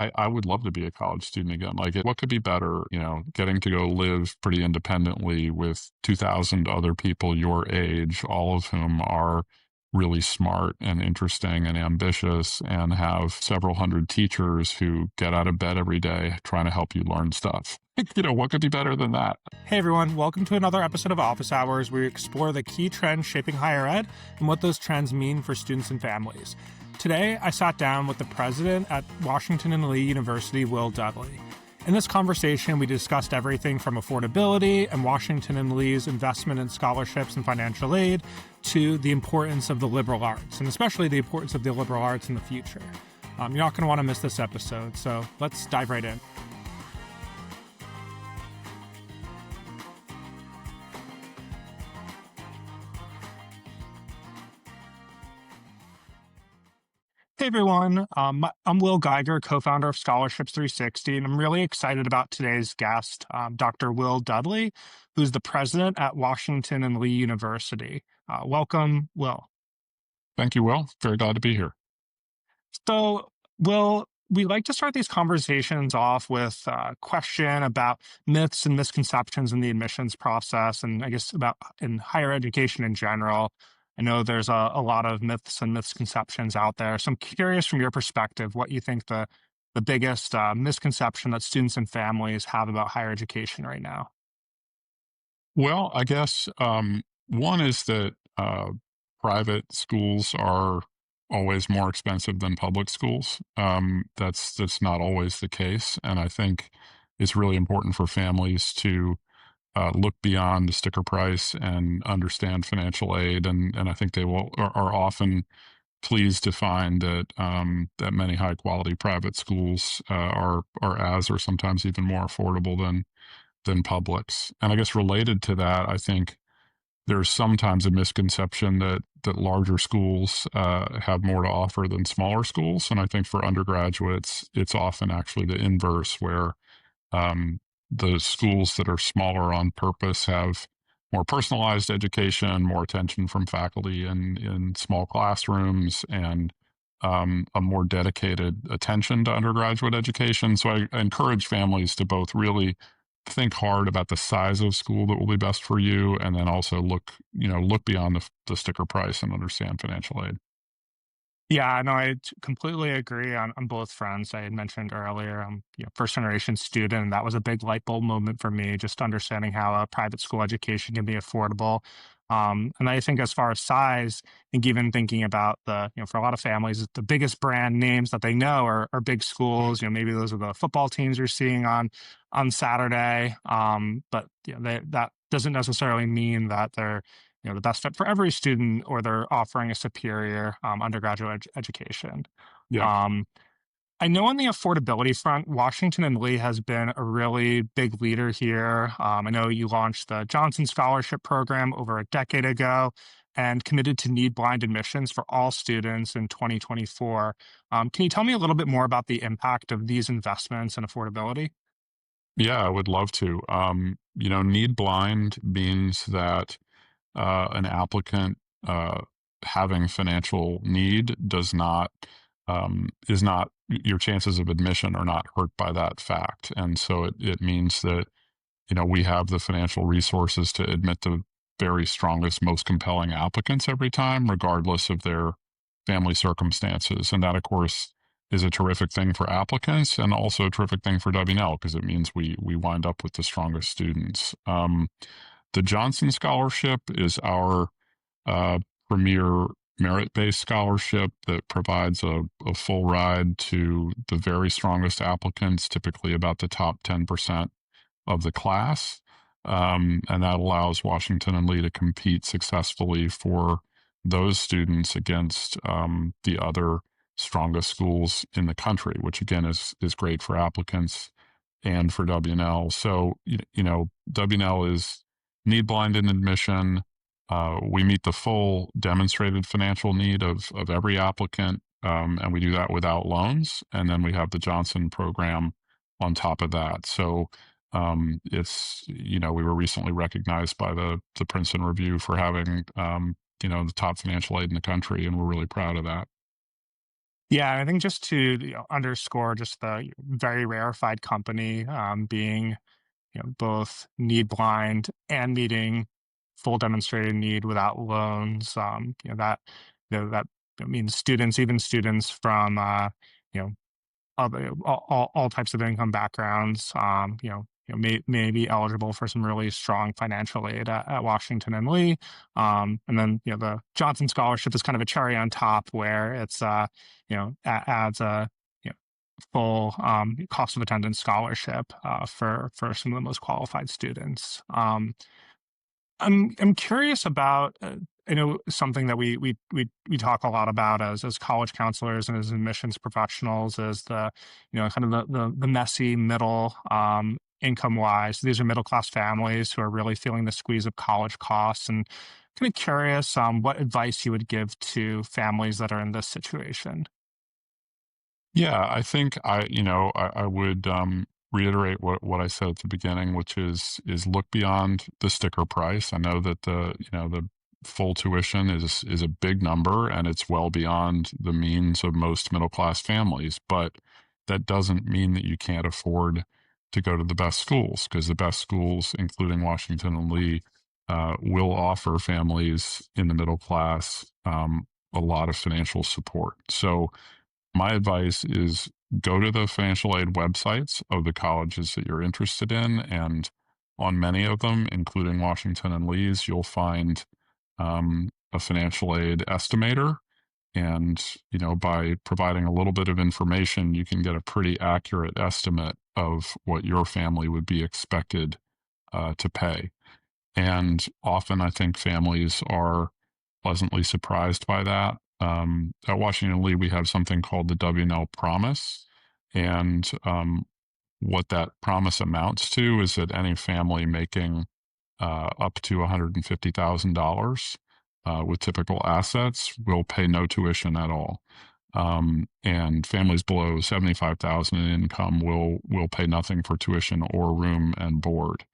I would love to be a college student again. Like, what could be better, getting to go live pretty independently with 2,000 other people your age, all of whom are really smart and interesting and ambitious and have several hundred teachers who get out of bed every day trying to help you learn stuff. What could be better than that? Hey everyone, welcome to another episode of Office Hours, where we explore the key trends shaping higher ed and what those trends mean for students and families. Today, I sat down with the president at Washington and Lee University, Will Dudley. In this conversation, we discussed everything from affordability and Washington and Lee's investment in scholarships and financial aid to the importance of the liberal arts, and especially the importance of the liberal arts in the future. You're not going to want to miss this episode, so let's dive right in. Hey everyone, I'm Will Geiger, co-founder of Scholarships 360, and I'm really excited about today's guest, Dr. Will Dudley, who's the president at Washington and Lee University. Welcome, Will. Thank you, Will. Very glad to be here. So, Will, we like to start these conversations off with a question about myths and misconceptions in the admissions process, and I guess about in higher education in general. I know there's a lot of myths and misconceptions out there. So I'm curious from your perspective, what you think the biggest misconception that students and families have about higher education right now. Well, I guess one is that private schools are always more expensive than public schools. That's not always the case, and I think it's really important for families to look beyond the sticker price and understand financial aid, and I think they are often pleased to find that that many high quality private schools are as or sometimes even more affordable than publics. And I guess related to that, I think there's sometimes a misconception that larger schools have more to offer than smaller schools, and I think for undergraduates, it's often actually the inverse, where the schools that are smaller on purpose have more personalized education, more attention from faculty in small classrooms, and a more dedicated attention to undergraduate education. So I encourage families to both really think hard about the size of school that will be best for you, and then also look beyond the sticker price and understand financial aid. Yeah, no, completely agree on both fronts. I had mentioned earlier, I'm first generation student, and that was a big light bulb moment for me, just understanding how a private school education can be affordable. And I think as far as size, I think even thinking about for a lot of families, the biggest brand names that they know are big schools. Maybe those are the football teams you're seeing on Saturday. But that doesn't necessarily mean that they're the best fit for every student, or they're offering a superior undergraduate education. Yeah. Um, I know on the affordability front, Washington and Lee has been a really big leader here. I know you launched the Johnson Scholarship Program over a decade ago and committed to need-blind admissions for all students in 2024. Can you tell me a little bit more about the impact of these investments and affordability? Yeah, I would love to. Need blind means that an applicant having financial need is not, your chances of admission are not hurt by that fact. And so it means that, we have the financial resources to admit the very strongest, most compelling applicants every time, regardless of their family circumstances. And that, of course, is a terrific thing for applicants, and also a terrific thing for W&L, because it means we wind up with the strongest students. The Johnson Scholarship is our premier merit-based scholarship that provides a full ride to the very strongest applicants, typically about the top 10% of the class. And that allows Washington and Lee to compete successfully for those students against the other strongest schools in the country, which again is great for applicants and for W&L. So, W&L is need blind in admission. We meet the full demonstrated financial need of every applicant, and we do that without loans. And then we have the Johnson program on top of that. So we were recently recognized by the Princeton Review for having, the top financial aid in the country, and we're really proud of that. Yeah, I think just to underscore just the very rarefied company being both need blind and meeting full demonstrated need without loans. That means students, even students from you know all types of income backgrounds, may be eligible for some really strong financial aid at Washington and Lee. And then, the Johnson Scholarship is kind of a cherry on top where it's, adds a, you know, full cost of attendance scholarship for some of the most qualified students. I'm curious about I know something that we talk a lot about as college counselors and as admissions professionals is the kind of the messy middle income wise. These are middle class families who are really feeling the squeeze of college costs, and kind of curious what advice you would give to families that are in this situation. Yeah, I think I would reiterate what I said at the beginning, which is look beyond the sticker price. I know that the full tuition is a big number and it's well beyond the means of most middle class families, but that doesn't mean that you can't afford to go to the best schools, because the best schools, including Washington and Lee, will offer families in the middle class a lot of financial support. So my advice is go to the financial aid websites of the colleges that you're interested in. And on many of them, including Washington and Lee's, you'll find a financial aid estimator. And, by providing a little bit of information, you can get a pretty accurate estimate of what your family would be expected to pay. And often I think families are pleasantly surprised by that. At Washington Lee, we have something called the W&L Promise. And what that promise amounts to is that any family making up to $150,000 with typical assets will pay no tuition at all. And families below 75,000 in income will pay nothing for tuition or room and board.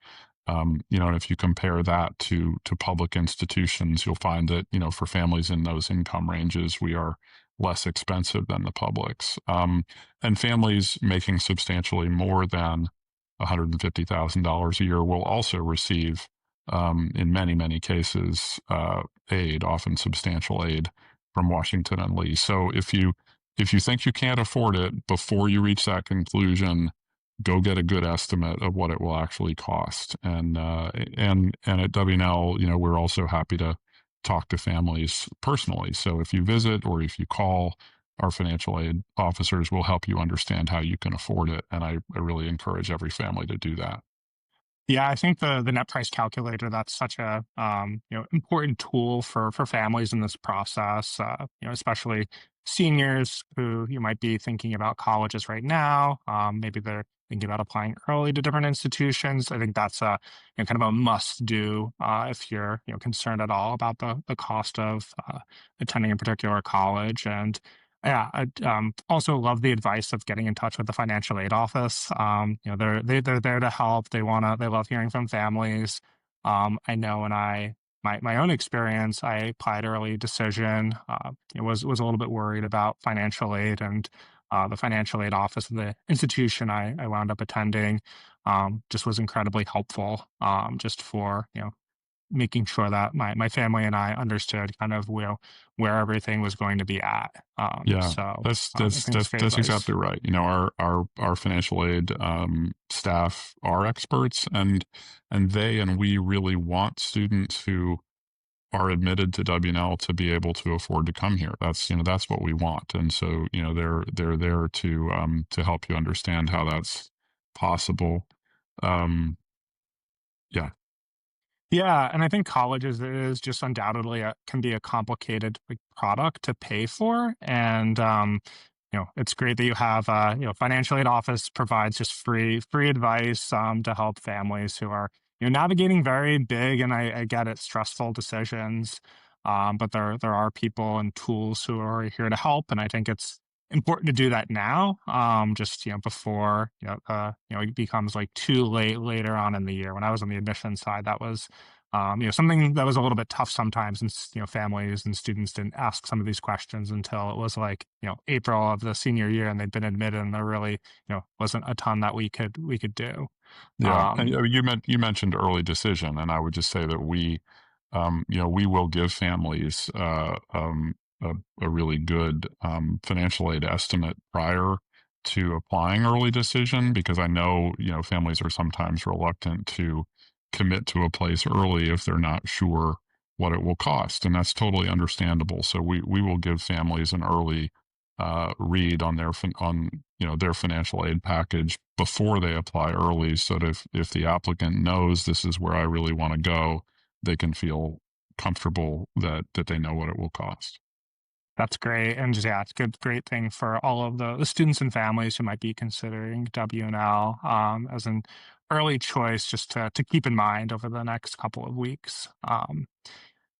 And if you compare that to public institutions, you'll find that for families in those income ranges, we are less expensive than the publics. And families making substantially more than $150,000 a year will also receive, in many cases, aid, often substantial aid from Washington and Lee. So if you think you can't afford it before you reach that conclusion, go get a good estimate of what it will actually cost. And at WNL, we're also happy to talk to families personally. So if you visit or if you call, our financial aid officers will help you understand how you can afford it. And I really encourage every family to do that. Yeah, I think the net price calculator, that's such a important tool for families in this process. Especially seniors who you might be thinking about colleges right now. Maybe they're thinking about applying early to different institutions. I think that's a kind of a must do if you're concerned at all about the cost of attending a particular college. And yeah, I also love the advice of getting in touch with the financial aid office. They're there to help. They love hearing from families. I know when my own experience, I applied early decision. Was a little bit worried about financial aid, and the financial aid office of the institution I wound up attending just was incredibly helpful. Just for making sure that my family and I understood kind of where everything was going to be at. Yeah, So that's I that's think it's that's great that's advice. exactly right. Our financial aid staff are experts, and they and we really want students who are admitted to WNL to be able to afford to come here. That's what we want, and so they're there to help you understand how that's possible. Um, yeah, Yeah, and I think colleges is just undoubtedly can be a complicated like, product to pay for, and it's great that you have financial aid office provides just free advice to help families who are navigating very big and I get it stressful decisions, but there are people and tools who are here to help, and I think it's important to do that now, just before it becomes like too late later on in the year. When I was on the admission side, that was Something that was a little bit tough sometimes, since families and students didn't ask some of these questions until it was like April of the senior year, and they'd been admitted, and there really wasn't a ton that we could do. Yeah, and Um, you mentioned early decision, and I would just say that we will give families a, a really good financial aid estimate prior to applying early decision, because I know families are sometimes reluctant to commit to a place early if they're not sure what it will cost, and that's totally understandable. So we will give families an early read on their financial aid package before they apply early, so that if the applicant knows this is where I really want to go, they can feel comfortable that they know what it will cost. That's great, and just yeah, it's a great thing for all of the students and families who might be considering W&L as an early choice, just to keep in mind over the next couple of weeks.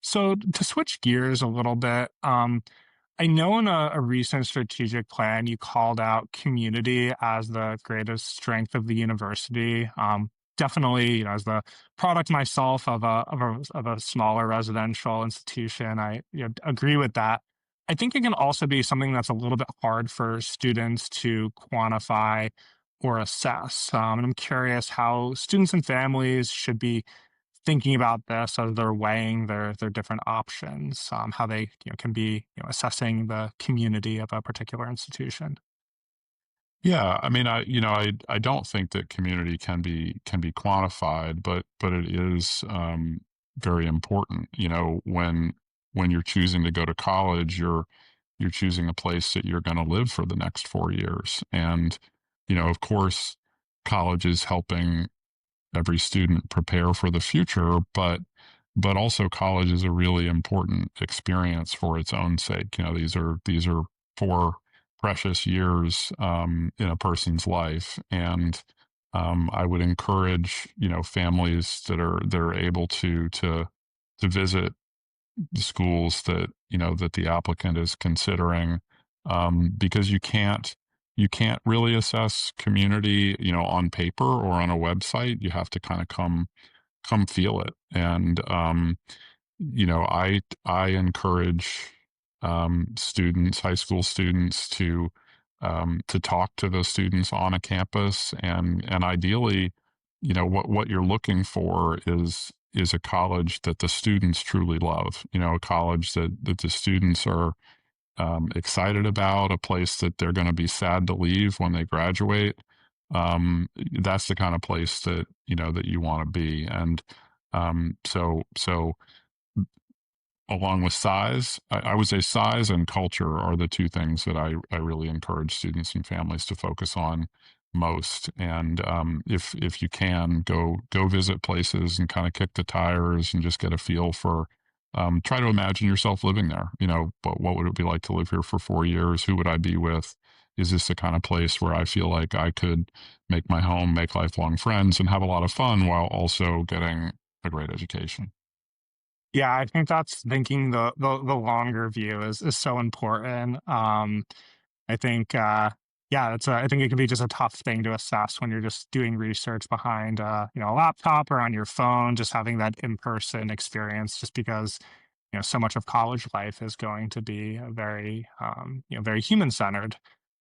So to switch gears a little bit, I know in a recent strategic plan you called out community as the greatest strength of the university. Definitely, as the product myself of a smaller residential institution, I agree with that. I think it can also be something that's a little bit hard for students to quantify or assess. And I'm curious how students and families should be thinking about this as they're weighing their different options, how they can be assessing the community of a particular institution. Yeah, I mean, I don't think that community can be quantified, but it is very important. When you're choosing to go to college, you're choosing a place that you're going to live for the next 4 years, and of course, college is helping every student prepare for the future, but also college is a really important experience for its own sake. These are 4 precious years in a person's life, and I would encourage families that are able to visit the schools that the applicant is considering, because you can't really assess community on paper or on a website. You have to kind of come feel it. And I encourage students, high school students, to talk to the students on a campus, and ideally, what you're looking for is a college that the students truly love. A college that the students are excited about, a place that they're going to be sad to leave when they graduate. That's the kind of place that you want to be. And so along with size, I would say size and culture are the two things that I really encourage students and families to focus on most. And if you can go visit places and kind of kick the tires and just get a feel for, try to imagine yourself living there. But what would it be like to live here for 4 years? Who would I be with? Is this the kind of place where I feel like I could make my home, make lifelong friends, and have a lot of fun while also getting a great education? Yeah, I think that's thinking the longer view is so important. I think, yeah, I think it can be just a tough thing to assess when you're just doing research behind, a laptop or on your phone, just having that in-person experience, just because, so much of college life is going to be a very human centered.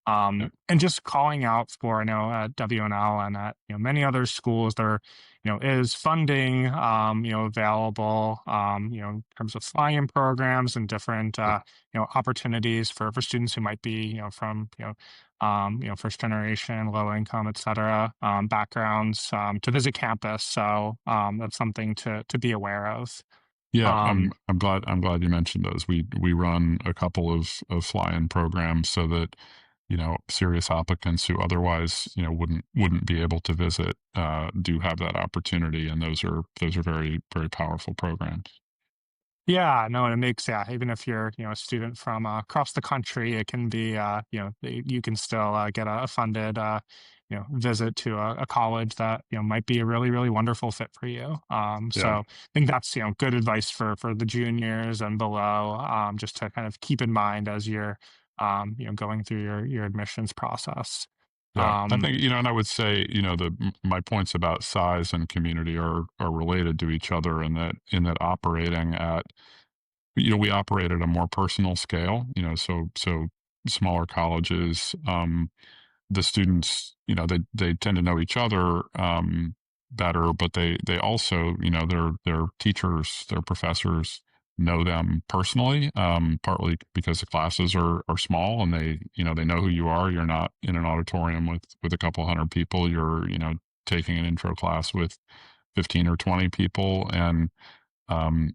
Yeah. And just calling out for, I know at WNL and at, many other schools, there, is funding, available, in terms of fly-in programs and different, opportunities for students who might be, from, first generation, low income, et cetera, backgrounds, to visit campus. So, that's something to be aware of. Yeah, Um, I'm glad you mentioned those. We run a couple of fly-in programs so that serious applicants who otherwise wouldn't be able to visit do have that opportunity, and those are very very powerful programs. Yeah, no, and it makes yeah, even if you're, a student from across the country, it can be, you can still get a funded, visit to a college that might be a really really wonderful fit for you. Yeah. So I think that's good advice for the juniors and below, just to kind of keep in mind as you're, going through your admissions process. Yeah, I Um, think, and I would say, my points about size and community are related to each other in that operating at, we operate at a more personal scale, so smaller colleges, the students, they tend to know each other better, but they also, their teachers, their professors know them personally, partly because the classes are small and they know who you are. You're not in an auditorium with a couple hundred people. You're, taking an intro class with 15 or 20 people, and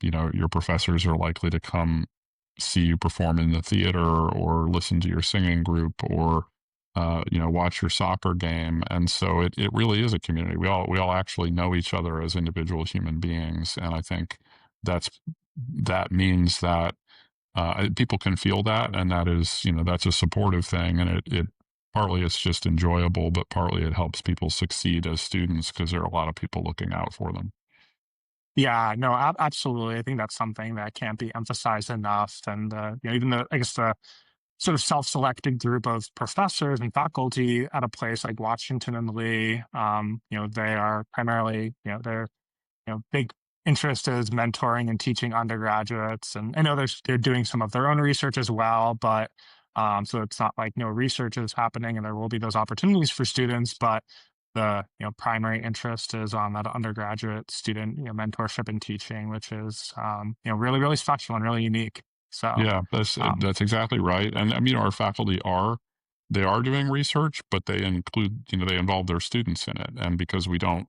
your professors are likely to come see you perform in the theater or listen to your singing group or watch your soccer game. And so it really is a community. We all actually know each other as individual human beings, and I think that's that means that people can feel that, and that's a supportive thing, and it partly it's just enjoyable, but partly it helps people succeed as students because there are a lot of people looking out for them. yeah, no, absolutely. I think that's something that can't be emphasized enough. And even the I guess the sort of self-selected group of professors and faculty at a place like Washington and Lee, they are primarily, they're big interest is mentoring and teaching undergraduates. And I know they're doing some of their own research as well, but so it's not like no research is happening and there will be those opportunities for students, but the primary interest is on that undergraduate student mentorship and teaching, which is really really special and really unique. So Yeah, that's um, that's exactly right. And I mean, our faculty are doing research, but they include, they involve their students in it. And because we don't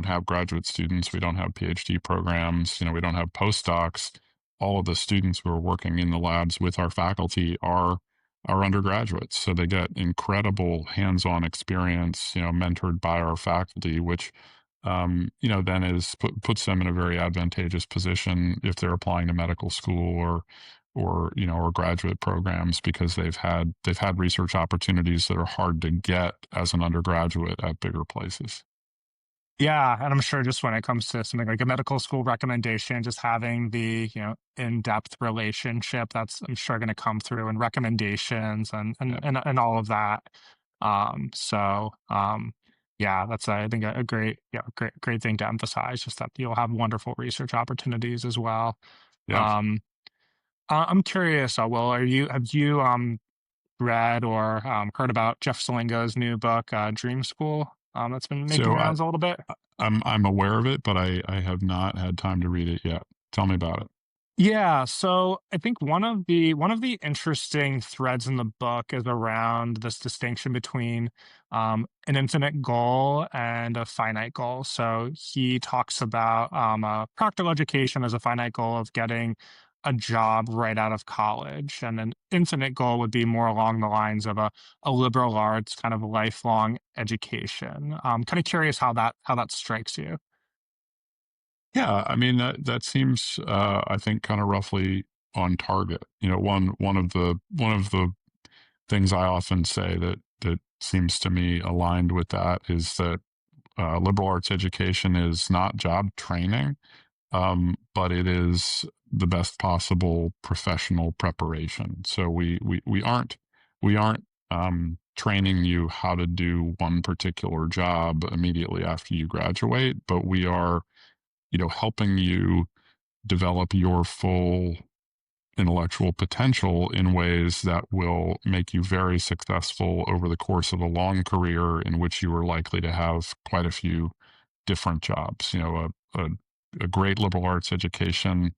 have graduate students, we don't have PhD programs, we don't have postdocs. All of the students who are working in the labs with our faculty are undergraduates, so they get incredible hands-on experience, mentored by our faculty, which then puts them in a very advantageous position if they're applying to medical school or graduate programs because they've had research opportunities that are hard to get as an undergraduate at bigger places. Yeah, and I'm sure just when it comes to something like a medical school recommendation, just having the, in-depth relationship that's I'm sure going to come through and recommendations Yeah, and all of that. So yeah, that's I think a great great thing to emphasize, just that you'll have wonderful research opportunities as well. yeah. Um, I'm curious, Will, have you read or heard about Jeff Salingo's new book, Dream School, that's been making So the rounds a little bit? I'm aware of it, but I have not had time to read it yet. Tell me about it. Yeah, so I think one of the interesting threads in the book is around this distinction between an infinite goal and a finite goal. So he talks about practical education as a finite goal of getting a job right out of college, and an infinite goal would be more along the lines of a liberal arts kind of lifelong education. Kind of curious how that strikes you. Yeah, I mean that seems I think kind of roughly on target. One of the things I often say that seems to me aligned with that is that liberal arts education is not job training, but it is the best possible professional preparation. So we aren't training you how to do one particular job immediately after you graduate, but we are, helping you develop your full intellectual potential in ways that will make you very successful over the course of a long career in which you are likely to have quite a few different jobs. A great liberal arts education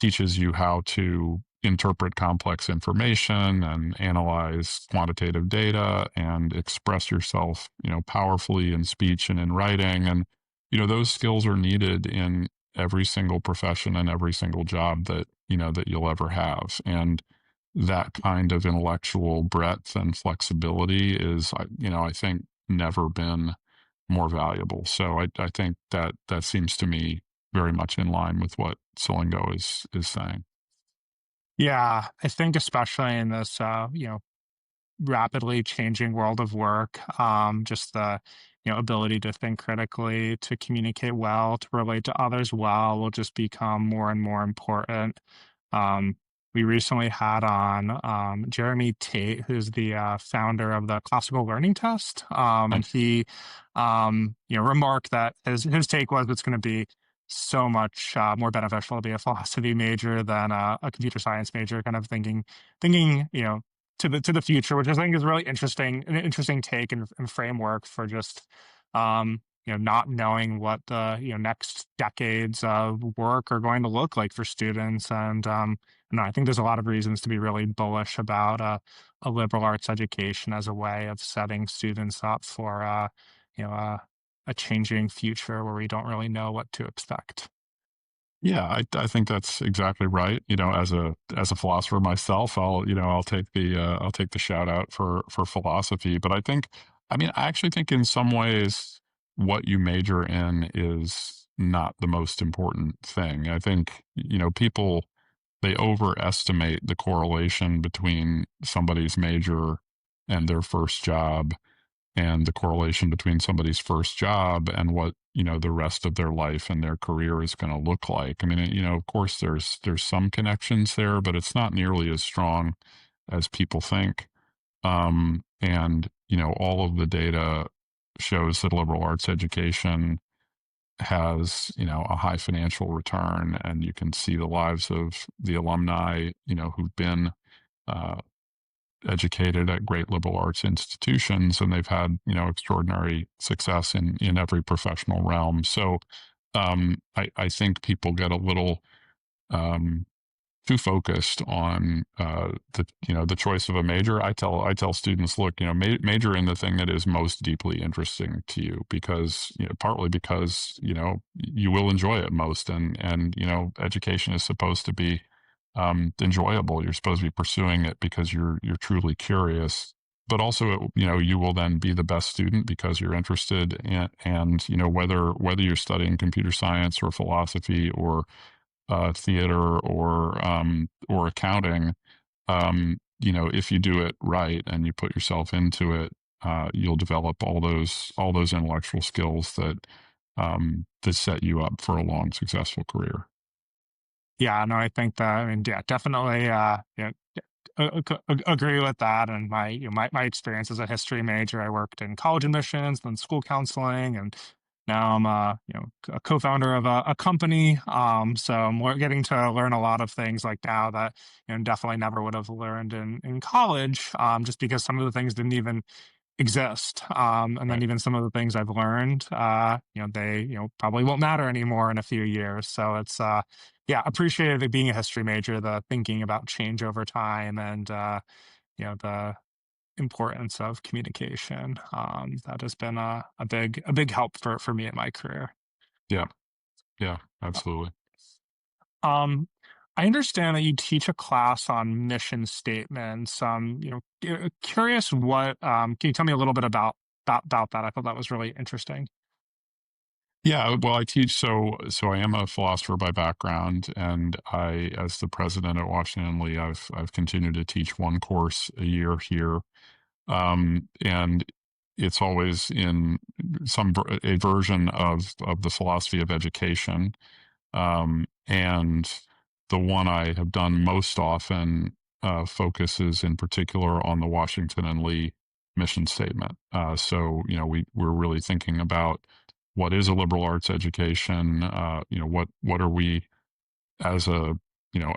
teaches you how to interpret complex information and analyze quantitative data and express yourself, powerfully in speech and in writing. And, those skills are needed in every single profession and every single job that you'll ever have. And that kind of intellectual breadth and flexibility is, I think never been more valuable. So I think that seems to me very much in line with what Solingo is saying. Yeah, I think especially in this, rapidly changing world of work, just the, ability to think critically, to communicate well, to relate to others well will just become more and more important. Um, we recently had on Jeremy Tate, who's the founder of the classical learning test. And Nice. he, remarked that his take was it's going to be so much more beneficial to be a philosophy major than a computer science major, kind of thinking, to the future, which I think is really interesting, an interesting take and framework for just not knowing what the next decades of work are going to look like for students. And no, I think there's a lot of reasons to be really bullish about a liberal arts education as a way of setting students up for you know a changing future where we don't really know what to expect. Yeah, I think that's exactly right. As a philosopher myself, I'll take the shout out for philosophy. But I actually think in some ways what you major in is not the most important thing. I think people, they overestimate the correlation between somebody's major and their first job, and the correlation between somebody's first job and what the rest of their life and their career is going to look like. I mean, of course there's some connections there, but it's not nearly as strong as people think. And all of the data shows that liberal arts education has a high financial return, and you can see the lives of the alumni who've been uh, educated at great liberal arts institutions, and they've had extraordinary success in every professional realm. So I think people get a little um, too focused on the choice of a major. I tell students, look, major in the thing that is most deeply interesting to you, because partly because you will enjoy it most, and education is supposed to be enjoyable. You're supposed to be pursuing it because you're truly curious. But also, you will then be the best student because you're interested in, and whether you're studying computer science or philosophy or theater or accounting, if you do it right and you put yourself into it, you'll develop all those intellectual skills that set you up for a long, successful career. Yeah, no, I think that, I mean, yeah, definitely, agree with that. And my experience as a history major, I worked in college admissions, then school counseling, and now I'm a co-founder of a company. So we're getting to learn a lot of things like now that definitely never would have learned in college, just because some of the things didn't even exist. And then Right. even some of the things I've learned, they, probably won't matter anymore in a few years. So it's, yeah, appreciated it being a history major, the thinking about change over time and, the importance of communication. That has been a big help for me in my career. Yeah. Yeah. Absolutely. Um, I understand that you teach a class on mission statements. Curious what can you tell me a little bit about that? I thought that was really interesting. Yeah, well, I teach. So I am a philosopher by background, and as the president at Washington and Lee, I've continued to teach one course a year here, and it's always in a version of the philosophy of education. And the one I have done most often focuses in particular on the Washington and Lee mission statement. So, we're really thinking about what is a liberal arts education. What are we as a you know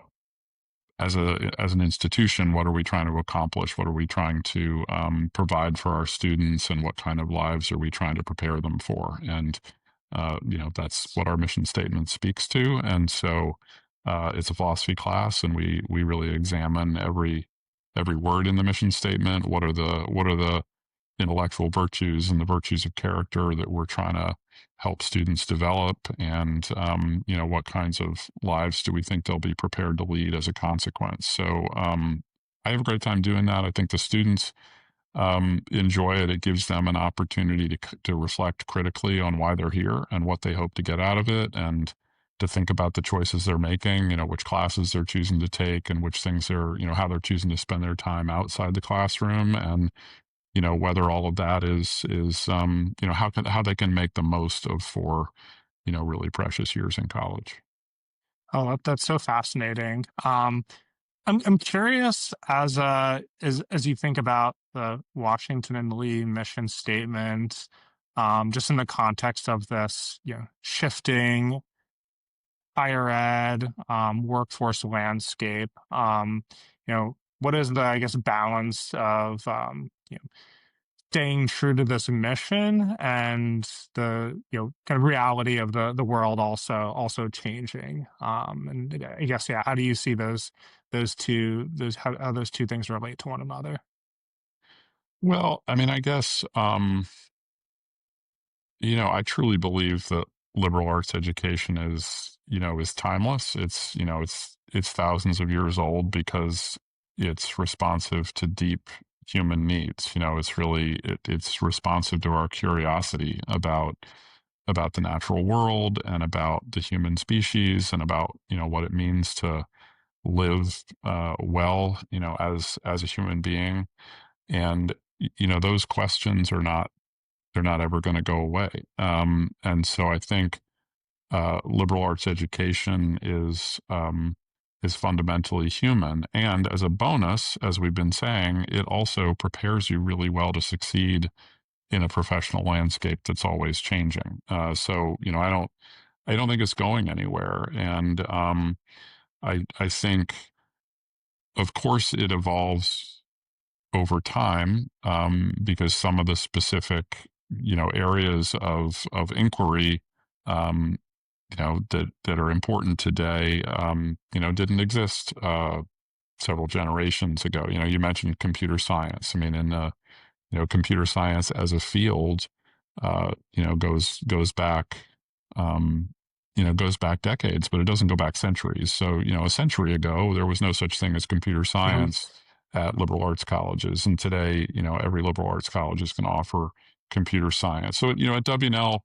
as an institution? What are we trying to accomplish? What are we trying to provide for our students, and what kind of lives are we trying to prepare them for? And that's what our mission statement speaks to. And so it's a philosophy class, and we really examine every word in the mission statement. What are the intellectual virtues and the virtues of character that we're trying to help students develop, and what kinds of lives do we think they'll be prepared to lead as a consequence. So I have a great time doing that. I think the students enjoy it. It gives them an opportunity to reflect critically on why they're here and what they hope to get out of it, and to think about the choices they're making, which classes they're choosing to take, and which things how they're choosing to spend their time outside the classroom, and whether all of that is how they can make the most of 4 really precious years in college. Oh, that's so fascinating. I'm curious as you think about the Washington and Lee mission statement, just in the context of this, shifting higher ed, workforce landscape. What is the, I guess, balance of staying true to this mission and the kind of reality of the world also changing. And I guess, yeah, how do you see those how those two things relate to one another? Well, I mean, I guess I truly believe that liberal arts education is timeless. It's thousands of years old because it's responsive to deep human needs. It's responsive to our curiosity about the natural world and about the human species and about what it means to live well as a human being. And those questions are not they're not ever going to go away. And so I think liberal arts education is fundamentally human, and as a bonus, as we've been saying, it also prepares you really well to succeed in a professional landscape that's always changing. So I don't think it's going anywhere, and I think of course it evolves over time, because some of the specific areas of inquiry, um, that are important today, didn't exist several generations ago. You mentioned computer science. I mean, in computer science as a field, goes back, um, goes back decades, but it doesn't go back centuries. So, a century ago, there was no such thing as computer Mhm. science at liberal arts colleges, and today, every liberal arts college is going to offer computer science. So, at WNL,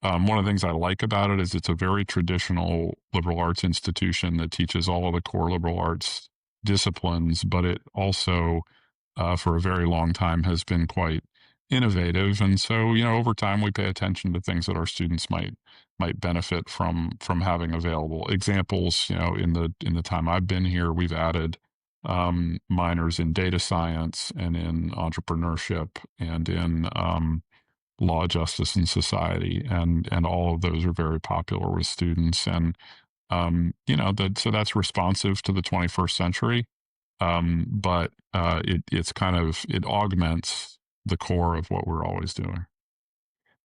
one of the things I like about it is it's a very traditional liberal arts institution that teaches all of the core liberal arts disciplines, but it also, for a very long time, has been quite innovative. And so, over time, we pay attention to things that our students might benefit from having available. Examples, in the time I've been here, we've added minors in data science and in entrepreneurship and in law, justice, and society, and all of those are very popular with students. And so that's responsive to the 21st century, but it augments the core of what we're always doing.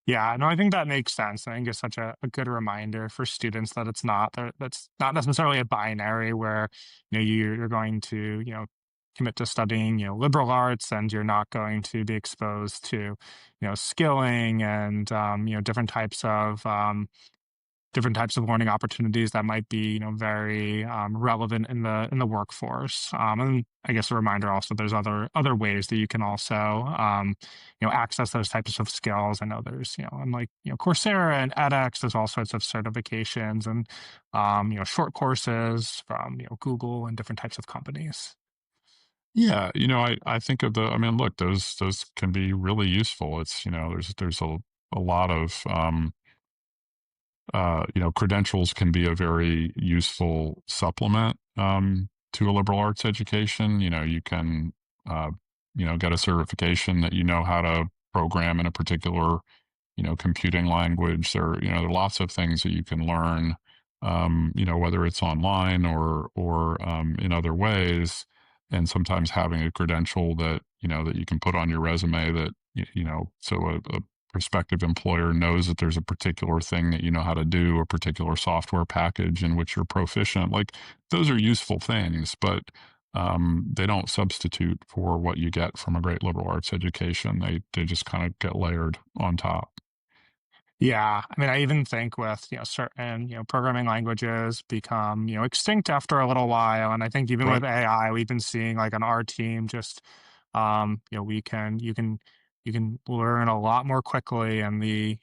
Yeah, no, I think that makes sense. I think it's such a good reminder for students that that's not necessarily a binary where you're going to commit to studying liberal arts and you're not going to be exposed to skilling and different types of learning opportunities that might be, very relevant in the workforce. And I guess a reminder also, there's other ways that you can also, access those types of skills. I know there's, unlike Coursera and edX, there's all sorts of certifications and short courses from Google and different types of companies. Yeah, I think I mean, look, those can be really useful. It's, there's a lot of, credentials can be a very useful supplement to a liberal arts education. You can, get a certification that you know how to program in a particular, computing language. There are lots of things that you can learn, whether it's online or in other ways. And sometimes having a credential that you can put on your resume that, so a prospective employer knows that there's a particular thing that you know how to do, a particular software package in which you're proficient. Like those are useful things, but they don't substitute for what you get from a great liberal arts education. They just kind of get layered on top. Yeah, I mean, I even think with certain programming languages become extinct after a little while, and I think even Right. with AI, we've been seeing like on our team just we can you can learn a lot more quickly, and these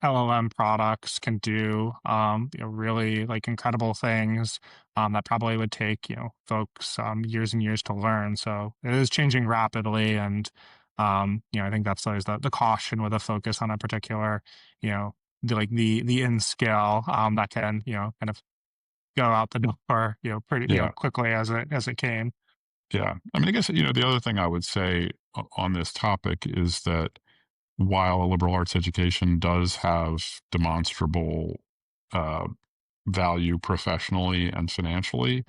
LLM products can do really like incredible things that probably would take folks years and years to learn. So it is changing rapidly, and I think that's always the caution with a focus on a particular, you know, the in scale that can, kind of go out the door, pretty, Yeah. quickly as it came. Yeah. I mean, I guess, the other thing I would say on this topic is that while a liberal arts education does have demonstrable uh, value professionally and financially,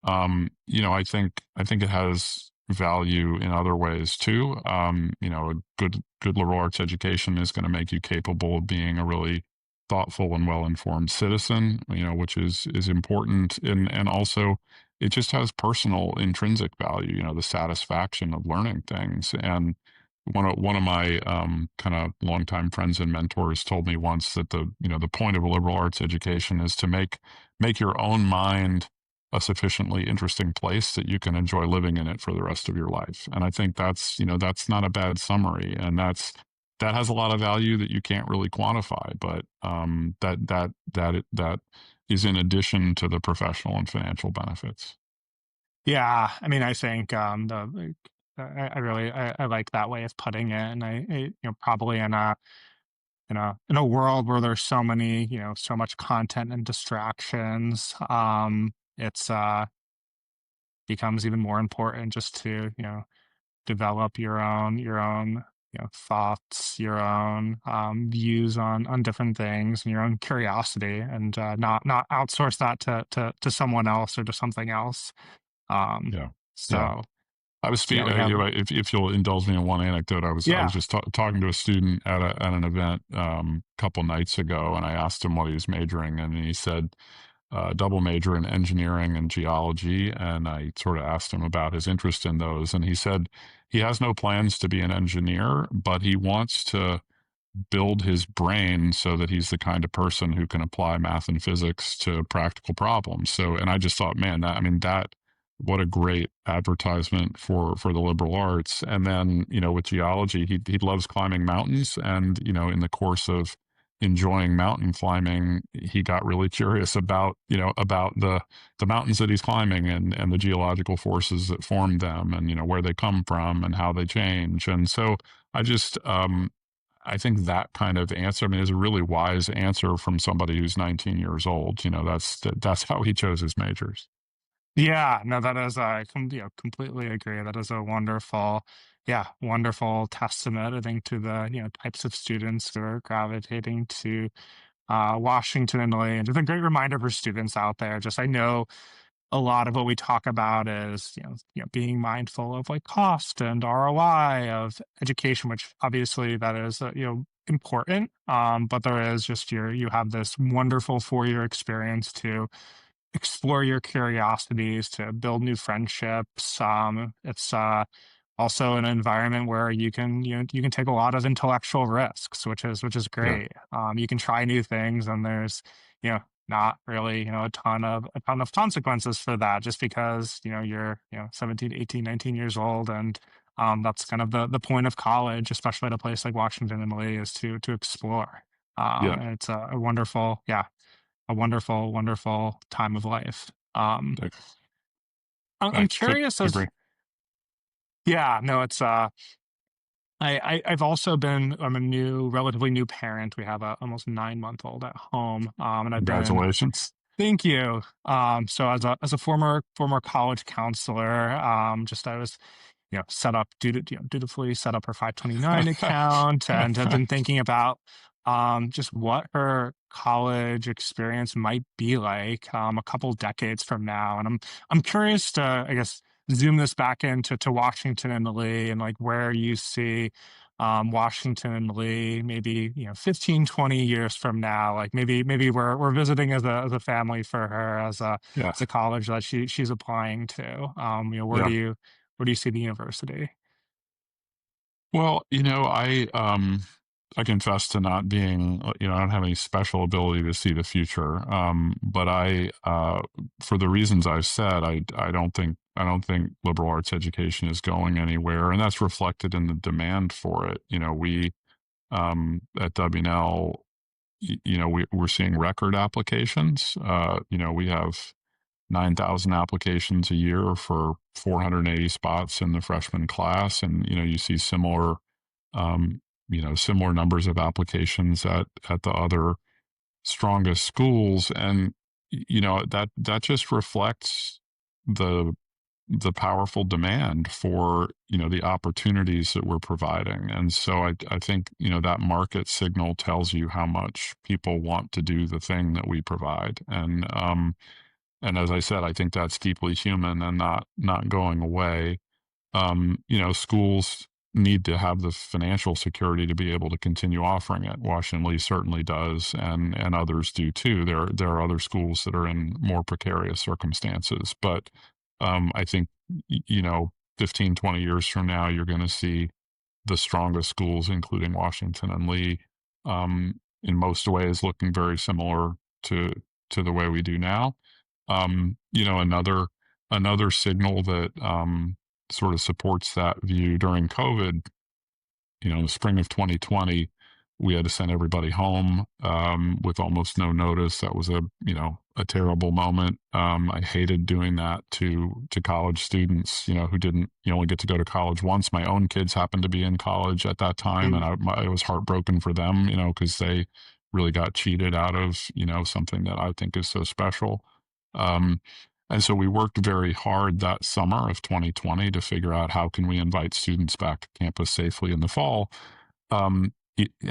I think it has value in other ways too. A good liberal arts education is going to make you capable of being a really thoughtful and well informed citizen. Which is important, and also it just has personal intrinsic value. The satisfaction of learning things. And one of my kind of longtime friends and mentors told me once that the point of a liberal arts education is to make your own mind a sufficiently interesting place that you can enjoy living in it for the rest of your life. And I think that's not a bad summary, and that has a lot of value that you can't really quantify, but that is in addition to the professional and financial benefits. Yeah, I mean, I think, I really I like that way of putting it, and probably in a world where there's so many, so much content and distractions, it's becomes even more important just to, develop your own, thoughts, your own views on different things, and your own curiosity, and not outsource that to someone else or to something else. Um, Yeah. Yeah. so yeah, we have If you'll indulge me in one anecdote, I was yeah. just talking to a student at an event a couple nights ago, and I asked him what he was majoring in, and he said double major in engineering and geology. And I sort of asked him about his interest in those, and he said he has no plans to be an engineer, but he wants to build his brain so that he's the kind of person who can apply math and physics to practical problems. So, and I just thought, man, that what a great advertisement for the liberal arts. And then, with geology, he loves climbing mountains, and in the course of enjoying mountain climbing, he got really curious about the mountains that he's climbing, and the geological forces that form them, and where they come from and how they change. And so I just I think that kind of answer, I mean, is a really wise answer from somebody who's 19 years old. That's how he chose his majors. Yeah, no, that is, completely agree. That is a wonderful, yeah, wonderful testament, I think, to the, types of students who are gravitating to Washington and Lee. And just a great reminder for students out there. Just, I know a lot of what we talk about is, being mindful of like cost and ROI of education, which obviously that is, important. But there is just you have this wonderful 4 year experience to explore your curiosities, to build new friendships. It's also an environment where you can take a lot of intellectual risks, which is Yeah. great. You can try new things, and there's not really a ton of consequences for that, just because you're 17, 18, 19 years old, and that's kind of the point of college, especially at a place like Washington and Lee, is to explore. Yeah. And it's a wonderful, yeah, a wonderful, wonderful time of life. I, I'm I curious as agree. yeah, no, it's I've also been I'm a relatively new parent. We have a almost 9 month old at home, and I've been Congratulations. thank you. So as a former college counselor, just I was set up dutifully set up her 529 account, and have been thinking about just what her college experience might be like a couple decades from now. And I'm curious to, I guess, zoom this back into Washington and Lee, and like where you see Washington and Lee maybe 15, 20 years from now. Like maybe we're visiting as a family for her Yeah. as a college that she's applying to. Yeah. Where do you see the university? Well, I confess to not being, I don't have any special ability to see the future. But for the reasons I've said, I don't think liberal arts education is going anywhere, and that's reflected in the demand for it. We at WNL, we're seeing record applications. We have 9,000 applications a year for 480 spots in the freshman class, and you see um, similar numbers of applications at the other strongest schools. And that just reflects the the powerful demand for the opportunities that we're providing. And so I think that market signal tells you how much people want to do the thing that we provide. And as I said, I think that's deeply human and not going away. Schools need to have the financial security to be able to continue offering it. Washington Lee certainly does, and others do too. There are other schools that are in more precarious circumstances, but I think 15, 20 years from now, you're going to see the strongest schools, including Washington and Lee, in most ways looking very similar to the way we do now. Another signal that sort of supports that view during COVID, in the spring of 2020, we had to send everybody home with almost no notice. That was a terrible moment. I hated doing that to college students, who didn't. You only get to go to college once. My own kids happened to be in college at that time, and I was heartbroken for them, because they really got cheated out of something that I think is so special. Um, and so we worked very hard that summer of 2020 to figure out how can we invite students back to campus safely in the fall. Um,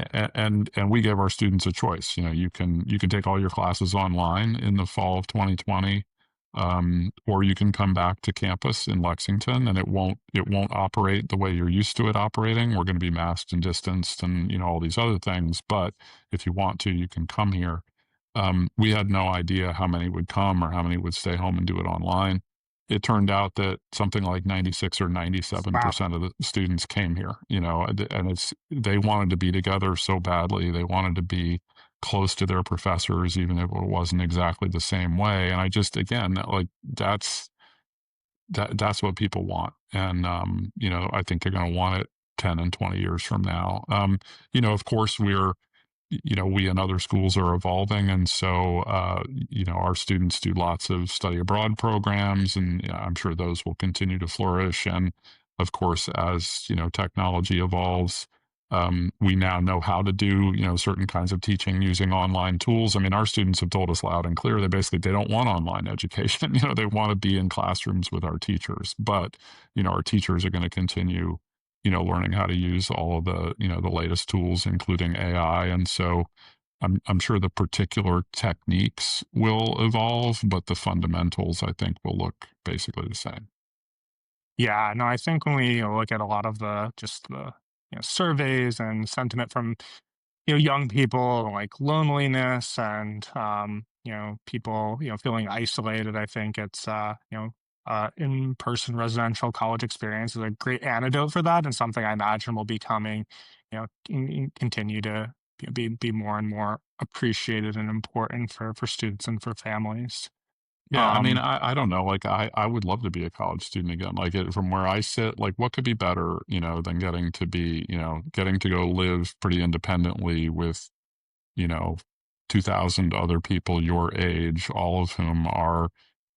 and we gave our students a choice. You can take all your classes online in the fall of 2020, or you can come back to campus in Lexington, and it won't operate the way you're used to it operating. We're going to be masked and distanced, and all these other things. But if you want to, you can come here. We had no idea how many would come or how many would stay home and do it online. It turned out that something like 96 or Wow. 97% of the students came here, and they wanted to be together so badly. They wanted to be close to their professors, even if it wasn't exactly the same way. And I just, again, like that's what people want. And, I think they're going to want it 10 and 20 years from now. Of course, we and other schools are evolving. And so, our students do lots of study abroad programs, and I'm sure those will continue to flourish. And of course, as, technology evolves, we now know how to do, certain kinds of teaching using online tools. I mean, our students have told us loud and clear that basically they don't want online education. They want to be in classrooms with our teachers, but, our teachers are going to continue learning how to use all of the, the latest tools, including AI. And so I'm sure the particular techniques will evolve, but the fundamentals, I think, will look basically the same. Yeah, no, I think when we look at a lot of the just the surveys and sentiment from young people, like loneliness and people feeling isolated, I think it's in-person residential college experience is a great antidote for that, and something I imagine will be coming, continue to be more and more appreciated and important for students and for families. Yeah, I mean, Um, I don't know. Like, I would love to be a college student again. Like, from where I sit, like, what could be better, than getting to go live pretty independently with, you know, 2,000 other people your age, all of whom are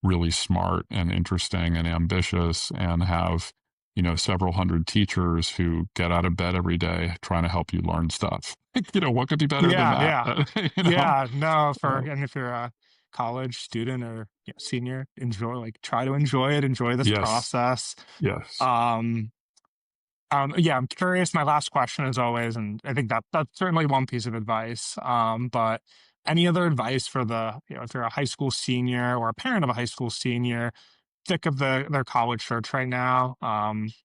really smart and interesting and ambitious and have, several hundred teachers who get out of bed every day trying to help you learn stuff. What could be better than yeah, that? yeah. you know? Yeah, no, for Uh, and if you're a college student or senior, try to enjoy it, enjoy this yes, process. yes. Um, yeah, I'm curious. My last question, as always, and I think that's certainly one piece of advice. But any other advice for if you're a high school senior or a parent of a high school senior, thick of their college search right now,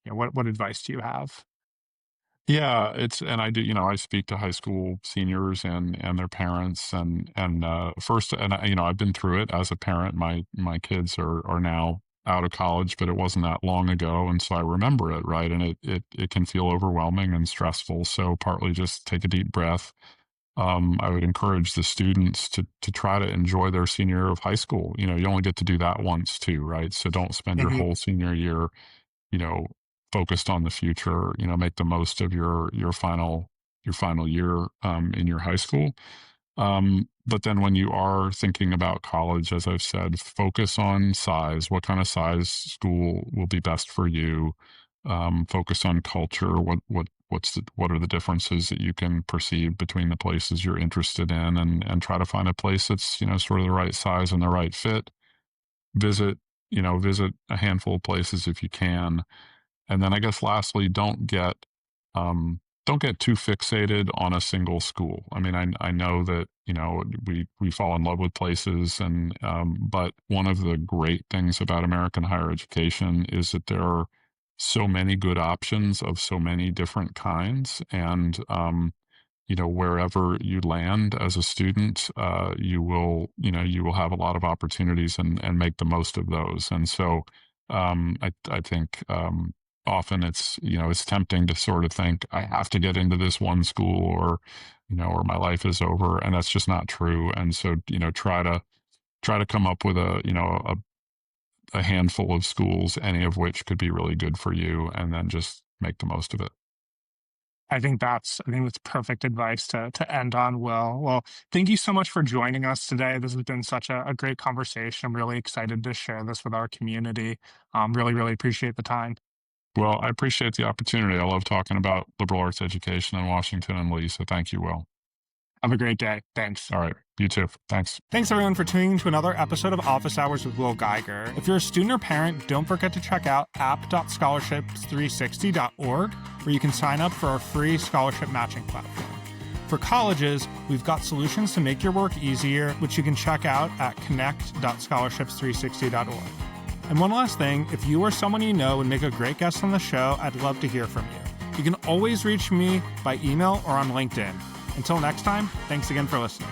what advice do you have? Yeah, and I do, I speak to high school seniors and their parents first, and I've been through it as a parent. My kids are now out of college, but it wasn't that long ago, and so I remember it, right? And it can feel overwhelming and stressful. So partly just take a deep breath. I would encourage the students to try to enjoy their senior year of high school. You only get to do that once too, right? So don't spend your Hmm. whole senior year you know, focused on the future, make the most of your final year in your high school. But then when you are thinking about college, as I've said, focus on size. What kind of size school will be best for you? Focus on culture. what are the differences that you can perceive between the places you're interested in, and try to find a place that's, sort of the right size and the right fit. Visit, visit a handful of places if you can. And then I guess lastly, don't get too fixated on a single school. I mean, I know that, we fall in love with places, and but one of the great things about American higher education is that there are so many good options of so many different kinds. And wherever you land as a student, you will have a lot of opportunities, and make the most of those. And so I think often it's tempting to sort of think I have to get into this one school, or my life is over, and that's just not true. And so try to come up with a handful of schools, any of which could be really good for you, and then just make the most of it. I think that's perfect advice to end on, Will. Well, thank you so much for joining us today. This has been such a great conversation. I'm really excited to share this with our community. Really, really appreciate the time. Well, I appreciate the opportunity. I love talking about liberal arts education in Washington and Lee. So thank you, Will. Have a great day. Thanks. All right. You too. Thanks. Thanks everyone for tuning to another episode of Office Hours with Will Geiger. If you're a student or parent, don't forget to check out app.scholarships360.org, where you can sign up for our free scholarship matching platform. For colleges, we've got solutions to make your work easier, which you can check out at connect.scholarships360.org. And one last thing, if you or someone you know would make a great guest on the show, I'd love to hear from you. You can always reach me by email or on LinkedIn. Until next time, thanks again for listening.